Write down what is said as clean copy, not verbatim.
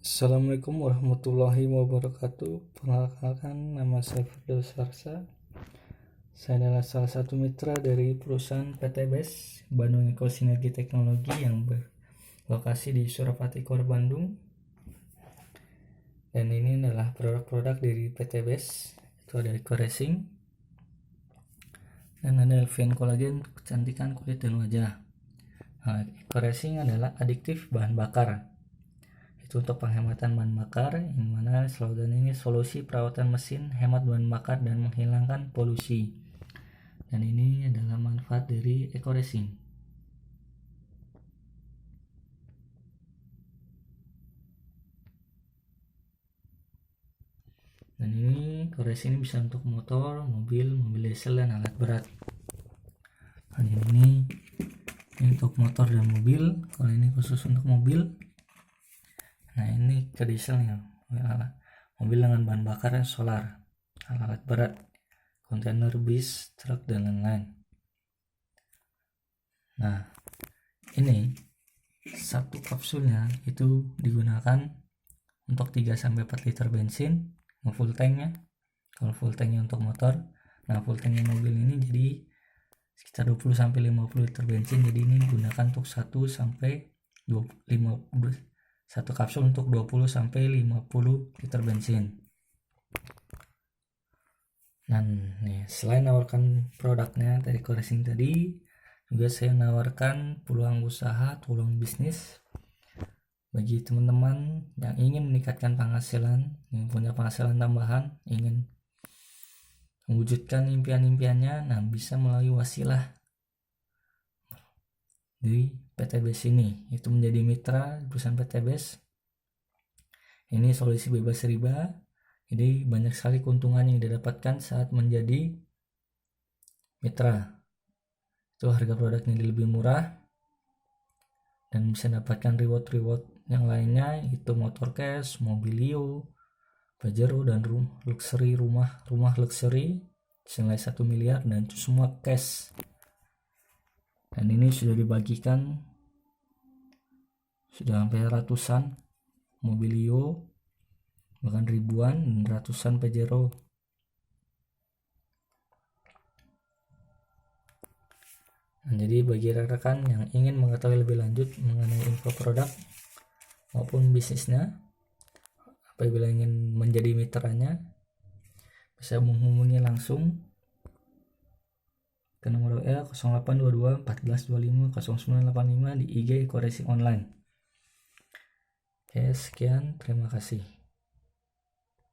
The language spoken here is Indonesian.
Assalamualaikum warahmatullahi wabarakatuh. Perkenalkan, nama saya Firdaus Sarsa. Saya adalah salah satu mitra dari perusahaan PT BES Bandung Eko Sinergi Teknologi yang berlokasi di Surapati Kor Bandung. Dan ini adalah produk-produk dari PT BES. Itu ada Eco Racing dan ada Elvian Collagen untuk kecantikan kulit dan wajah. Nah, Eco Racing adalah adiktif bahan bakar. Itu untuk penghematan bahan bakar, yang mana slogan ini solusi perawatan mesin hemat bahan bakar dan menghilangkan polusi. Dan ini adalah manfaat dari Eco Racing. Dan ini Eco Racing bisa untuk motor, mobil diesel dan alat berat. Dan ini untuk motor dan mobil. Kalau ini khusus untuk mobil. Nah, ini ke dieselnya, mobil dengan bahan bakar solar, alat berat, kontainer, bis, truk, dan lain-lain. Nah, ini satu kapsulnya itu digunakan untuk 3-4 liter bensin, full tanknya. Kalau full tanknya untuk motor, nah full tanknya mobil ini jadi sekitar 20-50 liter bensin. Jadi ini digunakan untuk 1 kapsul untuk 20-50 liter bensin. Dan nih, selain menawarkan produknya dari Eco Racing tadi, juga saya menawarkan peluang usaha, peluang bisnis bagi teman-teman yang ingin meningkatkan penghasilan, yang punya penghasilan tambahan, ingin mewujudkan impian-impiannya. Nah, bisa melalui wasilah di PT BES ini, itu menjadi mitra perusahaan PT BES. Ini solusi bebas riba. Jadi banyak sekali keuntungan yang didapatkan saat menjadi mitra. Itu harga produknya lebih murah dan bisa dapatkan reward yang lainnya, itu motor cash, mobilio, Pajero, dan rumah luxury senilai 1 miliar, dan itu semua cash. Dan ini sudah dibagikan sudah sampai ratusan mobilio, bahkan ribuan dan ratusan Pajero. Nah, jadi bagi rekan-rekan yang ingin mengetahui lebih lanjut mengenai info produk maupun bisnisnya, apabila ingin menjadi mitranya, bisa menghubungi langsung ke nomor WA 0822 1425 0985 di IG Eco Racing Online. Oke, sekian, terima kasih.